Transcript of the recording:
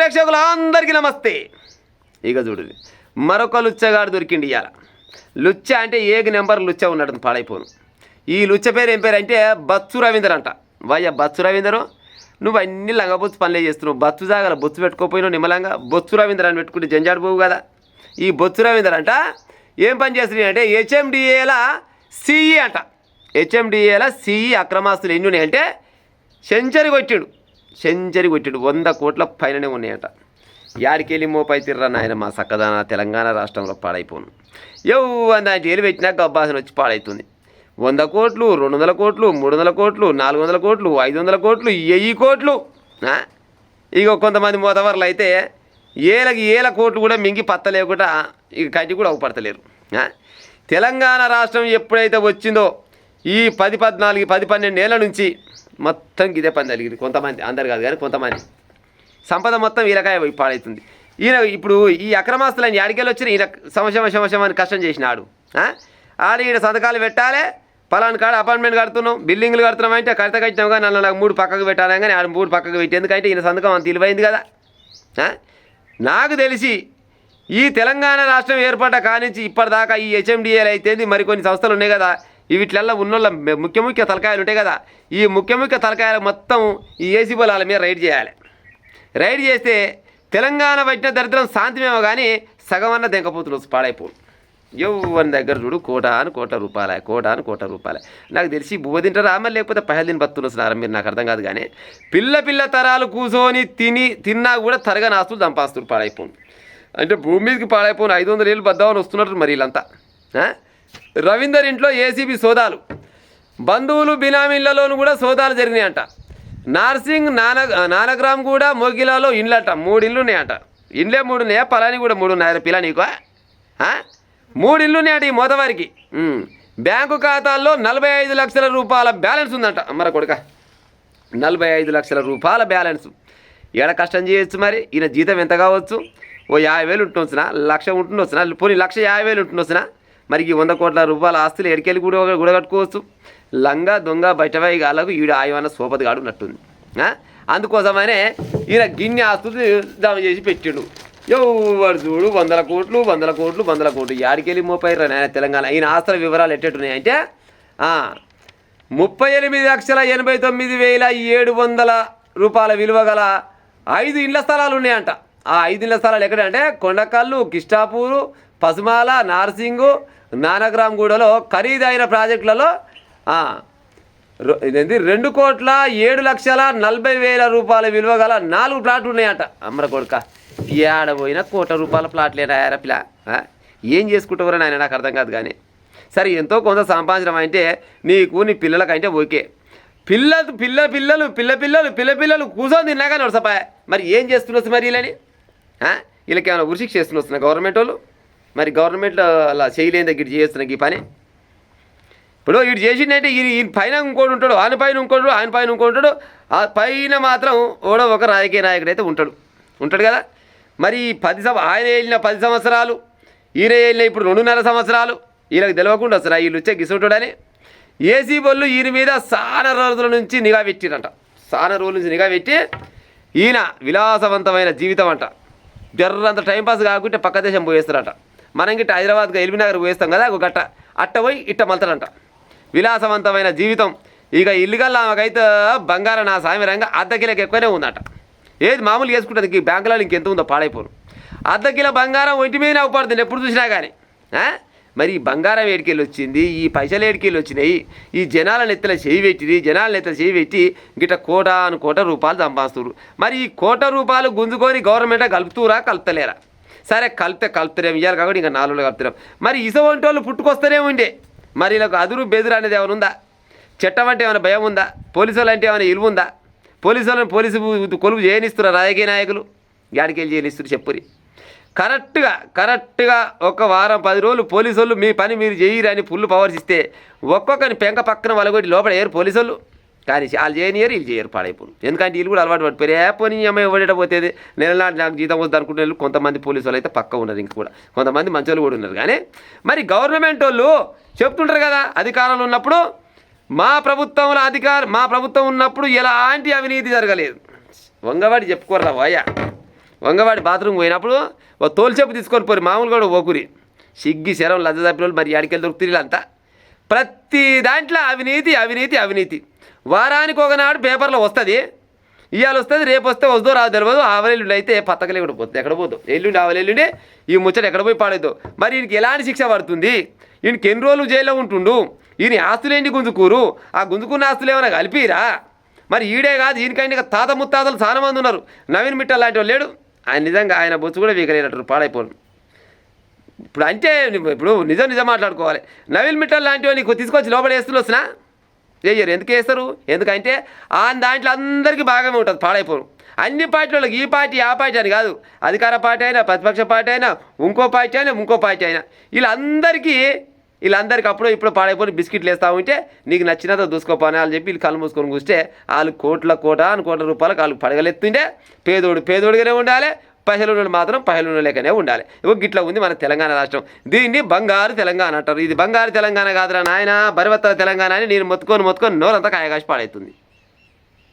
ప్రేక్షకులందరికీ నమస్తే. ఇక చూడు మరొక లుచ్చగాడు దొరికిండి ఇవాళ. లుచ్చ అంటే ఏగు నెంబర్ లుచ్చ ఉన్నాడు పాడైపోను. ఈ లుచ్చ పేరు ఏం పేరు అంటే బచ్చు రవీందర్ అంట. వయ్య బచ్చు రవీందరు, నువ్వు అన్ని లంగబొచ్చు పనులే చేస్తున్నావు. బచ్చు జాగల బొచ్చు పెట్టుకోపోయినావు నిమ్మలంగా. బొచ్చు రవీందర్ అని పెట్టుకుంటే జంజాడు పోవు కదా. ఈ బొచ్చు రవీందర్ అంట ఏం పని చేస్తున్నాయి అంటే హెచ్ఎండిఏల సిఈ అంట. హెచ్ఎండిఏల సిఈ అక్రమాస్తులు ఎన్ని ఉన్నాయంటే సెంచరీ కొట్టాడు. 100 కోట్ల పైననే ఉన్నాయంట. యాడికెళ్ళి మోపై తిర్రా నాయన మా సక్కదాన తెలంగాణ రాష్ట్రంలో పాడైపోను. ఎవరు ఏళ్ళు పెట్టినా గబ్బాసన వచ్చి పాడవుతుంది. 100 కోట్లు, 200 కోట్లు, 300 కోట్లు, 400 కోట్లు, 500 కోట్లు, 1000 కోట్లు. ఇక కొంతమంది మోతవర్లు అయితే ఏళ్ళ కోట్లు కూడా మింగి పత్త లేకుండా ఇక కట్టి కూడా అవపడతలేరు. తెలంగాణ రాష్ట్రం ఎప్పుడైతే వచ్చిందో ఈ 10, 14, 10, 12 ఏళ్ళ నుంచి మొత్తం ఇదే పని జరిగింది. కొంతమంది, అందరు కాదు కానీ కొంతమంది సంపద మొత్తం వీరకాయ పోయి పాడవుతుంది. ఈయన ఇప్పుడు ఈ అక్రమాస్తులని యాడికెళ్ళి వచ్చిన ఈయన సంవత్సరం అని కష్టం చేసినాడు. ఆడ ఈయన సంతకాలు పెట్టాలి, పలానా కాడ అపార్ట్మెంట్ కడుతున్నాం, బిల్డింగ్లు కడుతున్నాం అంటే కట్టినాం కానీ నన్ను నాకు 3 పక్కకు పెట్టాలి కానీ ఆడ 3 పక్కకు పెట్టి ఎందుకంటే ఈయన సంతకం అంత తెలివైంది కదా. నాకు తెలిసి ఈ తెలంగాణ రాష్ట్రం ఏర్పడ్డ కానించి ఇప్పటిదాకా ఈ హెచ్ఎండిఏలు అయితే మరికొన్ని సంస్థలు ఉన్నాయి కదా, వీటిల్లో ఉన్నోళ్ళ ముఖ్య తలకాయలు ఉంటాయి కదా, ఈ ముఖ్య తలకాయలు మొత్తం ఈ ఏసీ బలాల మీద రైడ్ చేయాలి. రైడ్ చేస్తే తెలంగాణ పట్టిన దరిద్రం శాంతిమేమో కానీ సగమన్న దెంకపోతున్నారు పాడైపోను. ఎవరి దగ్గర చూడు కోటాను రూపాయలు. నాకు తెలిసి బువ్వ తింటారా మళ్ళీ లేకపోతే పహలు తిని బతున్నారు మీరు, నాకు అర్థం కాదు. కానీ పిల్ల తరాలు కూర్చొని తిన్నా కూడా తరగని ఆస్తులు సంపాదిస్తున్నారు పాడైపోను. అంటే భూమి మీదకి పాడైపోను 500 ఏళ్ళు బద్దామని వస్తున్నారు మరి వీళ్ళంతా. రవీందర్ ఇంట్లో ఏసీబీ సోదాలు, బంధువులు బినామీళ్లలోనూ కూడా సోదాలు జరిగినాయంట. నార్సింగ్ నానగ్రామ్ కూడా మోగిలాలో ఇండ్లట 3 ఇళ్ళు ఉన్నాయంట. ఇండ్లే 3 ఉన్నాయా, పలాని కూడా 3 ఉన్నాయా పిల్ల నీకు? 3 ఇళ్ళు ఉన్నాయట ఈ మోతవారికి. బ్యాంకు ఖాతాల్లో 45 లక్షల రూపాయల బ్యాలెన్స్ ఉందంట. అమ్మర కొడుక, 45 లక్షల రూపాయల బ్యాలెన్స్. ఏడ కష్టం చేయొచ్చు మరి. ఈయన జీతం ఎంత కావచ్చు? ఓ 50,000 ఉంటుండొచ్చునా, 1,00,000 ఉంటుండొచ్చునా, పోనీ 1,50,000 ఉంటుండొచ్చునా. మరి ఈ 100 కోట్ల రూపాయల ఆస్తులు ఎడికెళ్ళి కూడా కట్టుకోవచ్చు. లంగా దొంగ బయటవాయి గాలకు ఈడు ఆయమన్న సోపతి గాడు ఉన్నట్టుంది. అందుకోసమనే ఈయన గిన్నె ఆస్తులు జమ చేసి పెట్టిండు. ఎవరు చూడు 100 కోట్లు. యాడికెళ్ళి మోపైర్రా నాయన తెలంగాణ. ఈయన ఆస్తుల వివరాలు ఎట్టేట్టున్నాయంటే 38,89,700 రూపాయల విలువ గల 5 ఇండ్ల స్థలాలు ఉన్నాయంట. ఆ 5 ఇండ్ల స్థలాలు ఎక్కడంటే కొండకల్లు, కిష్టాపూరు, పసుమాల, నార్సింగు, నానగ్రామ్ గూడలో ఖరీదైన ప్రాజెక్టులలో 2,07,40,000 రూపాయల విలువ గల 4 ప్లాట్లు ఉన్నాయంట. అమ్మర కొడుక, ఏడబోయినా ₹1,00,00,000 ప్లాట్లేనా పిల్ల? ఏం చేసుకుంటావరా నాయన, నాకు అర్థం కాదు. కానీ సరే ఎంతో కొంత సంపాదించడం అంటే నీకు నీ పిల్లలకంటే ఓకే. పిల్లలు కూర్చొని తిన్నా కానీ నడుసపాయ. మరి ఏం చేస్తుండొచ్చు మరి వీళ్ళని? వీళ్ళకి ఏమైనా ఉరిశిక్ష చేస్తున్నా గవర్నమెంట్ వాళ్ళు? మరి గవర్నమెంట్ అలా చేయలేని దగ్గర చేస్తున్నా ఈ పని. ఇప్పుడు వీడు చేసిందంటే ఈ పైన ఇంకోటి ఉంటాడు, ఆయన పైన ఇంకోటి, ఆ పైన మాత్రం ఒక రాజకీయ నాయకుడు అయితే ఉంటాడు కదా. మరి ఆయన వెళ్ళిన 10 సంవత్సరాలు, ఈయన వెళ్ళిన ఇప్పుడు 2.5 సంవత్సరాలు వీళ్ళకి తెలియకుండా వస్తారు వీళ్ళు వచ్చే గిసుంటాడని. ఏసీ వాళ్ళు ఈయన మీద చాలా రోజుల నుంచి నిఘా పెట్టిరంట. ఈయన విలాసవంతమైన జీవితం అంట. జర్రంత టైంపాస్ కాకుంటే పక్క దేశం పోయేస్తారట. మనం గిట్ట హైదరాబాద్గా ఎల్బీనగర్ పోయేస్తాం కదా, ఒక గట్ట అట్ట పోయి ఇట్ట మళ్తారంట. విలాసవంతమైన జీవితం. ఇక ఇల్లుగల్లా ఆమెకైతే బంగారం నా సామిరంగా అర్ధకిలోకి ఎక్కువనే ఉందట. ఏది మామూలు చేసుకుంటుంది ఈ బ్యాంకులలో ఇంకెంత ఉందో పాడైపోను. అర్ధకిలో బంగారం ఒంటి మీద అవపడుతుంది ఎప్పుడు చూసినా కానీ. మరి ఈ బంగారం ఏడికెళ్ళి వచ్చింది, ఈ పైసలు ఏడికెళ్ళి వచ్చినాయి, ఈ జనాలను ఎత్తుల చేయి పెట్టి గిట్ట కోట రూపాయలు సంపాదిస్తున్నారు. మరి ఈ ₹1,00,00,000 గుంజుకొని గవర్నమెంట్ కలుపుతలేరా? సరే కలుపుతారేమో ఇవ్వాలి కాబట్టి ఇంకా 4 రోజులు కలుపుతారేమో. మరి ఇసవంటి వాళ్ళు పుట్టుకొస్తూనే ఉండే. మరి ఇలా అదురు బెదురు అనేది ఏమైనా ఉందా? చట్టం అంటే ఏమైనా భయం ఉందా? పోలీసు వాళ్ళు అంటే ఏమైనా ఇలువ ఉందా? పోలీసు కొలువు చేయనిస్తున్నారు రాజకీయ నాయకులు. యాడికెళ్ళి చేయనిస్తారు చెప్పురి. కరెక్ట్గా ఒక వారం 10 రోజులు పోలీసు వాళ్ళు మీ పని మీరు చేయరని ఫుల్ పవర్స్ ఇస్తే ఒక్కొక్కరిని పెంక పక్కన వాళ్ళగొట్టి లోపల ఏరు పోలీసు వాళ్ళు. కానీ వాళ్ళు చేయనియరు, వీళ్ళు చేయరు పాడైపోను. ఎందుకంటే వీళ్ళు కూడా అలవాటు పడిపోయారు. పోనీ అమ్మాయి ఇవ్వడపోతుంది నెలనాటి నాకు జీతం వస్తుంది అనుకుంటే కొంతమంది పోలీసు వాళ్ళు అయితే పక్క ఉన్నారు. ఇంక కూడా కొంతమంది మంచి వాళ్ళు కూడా ఉన్నారు. కానీ మరి గవర్నమెంట్ వాళ్ళు చెప్తుంటారు కదా అధికారంలో ఉన్నప్పుడు, మా ప్రభుత్వం ఉన్నప్పుడు ఎలాంటి అవినీతి జరగలేదు. వంగవాడి చెప్పుకోరా వాయ. వంగవాడి బాత్రూమ్ పోయినప్పుడు ఓ తోలుచెప్పు తీసుకొని పోయి మామూలుగా కూడా ఓకురి సిగ్గి శరం లజ్జ తప్పిన వాళ్ళు మరి ఆడికెళ్ళి దొరుకుతుంది అంతా ప్రతి దాంట్లో అవినీతి అవినీతి అవినీతి. వారానికి ఒకనాడు పేపర్లో వస్తుంది, ఇవాళ వస్తుంది, రేపు వస్తే వస్తుందో రాదు తెలియదు. ఆవలేళ్ళు అయితే పత్తకలే కూడా పోతుంది, ఎక్కడ పోతాం ఎల్లుండి ఆవలేళ్ళుండి ఈ ముచ్చట ఎక్కడ పోయి పాడేద్దాం. మరి ఈయనకి ఎలాంటి శిక్ష పడుతుంది? ఈయనకి ఎన్ని రోజులు జైల్లో ఉంటుండు? ఈయన ఆస్తులేంటి గుంజుకూరు? ఆ గుంజుకున్న ఆస్తులు ఏమైనా కలిపిరా? మరి ఈడే కాదు, ఈయనకంటే తాత ముత్తాతలు చాలా మంది ఉన్నారు. నవీన్ మిట్టల్ లాంటి వాళ్ళు లేడు. ఆయన నిజంగా ఆయన బొచ్చు కూడా వీకలేనట్టు పాడైపోను. ఇప్పుడు అంటే ఇప్పుడు నిజం మాట్లాడుకోవాలి. నవీన్ మిట్టల్ లాంటి నీకు తీసుకొచ్చి లోపల వేస్తులు వచ్చినా వేయరు. ఎందుకు వేస్తారు? ఎందుకంటే ఆ దాంట్లో అందరికీ భాగమే ఉంటుంది, పాడైపోను. అన్ని పార్టీలకు ఈ పార్టీ ఆ పార్టీ అని కాదు, అధికార పార్టీ అయినా ప్రతిపక్ష పార్టీ అయినా ఇంకో పార్టీ అయినా ఇంకో పార్టీ అయినా వీళ్ళందరికీ అప్పుడో ఇప్పుడు పాడైపోయి బిస్కెట్లు వేస్తూ ఉంటే నీకు నచ్చినంత దూసుకోపోనా అని చెప్పి వీళ్ళు కళ్ళు మూసుకొని కూస్తే వాళ్ళు కోట్ల రూపాయలకు వాళ్ళు పడగలెత్తుంటే పేదోడుగానే ఉండాలి, పైసలు మాత్రం పైసలు లేకనే ఉండాలి. గిట్లా ఉంది మన తెలంగాణ రాష్ట్రం. దీన్ని బంగారు తెలంగాణ అంటారు. ఇది బంగారు తెలంగాణ కాదురా నాయన, బరివత్తల తెలంగాణ అని నేను మొత్తుకొని నోరంతా కాయగాసి పాడవుతుంది.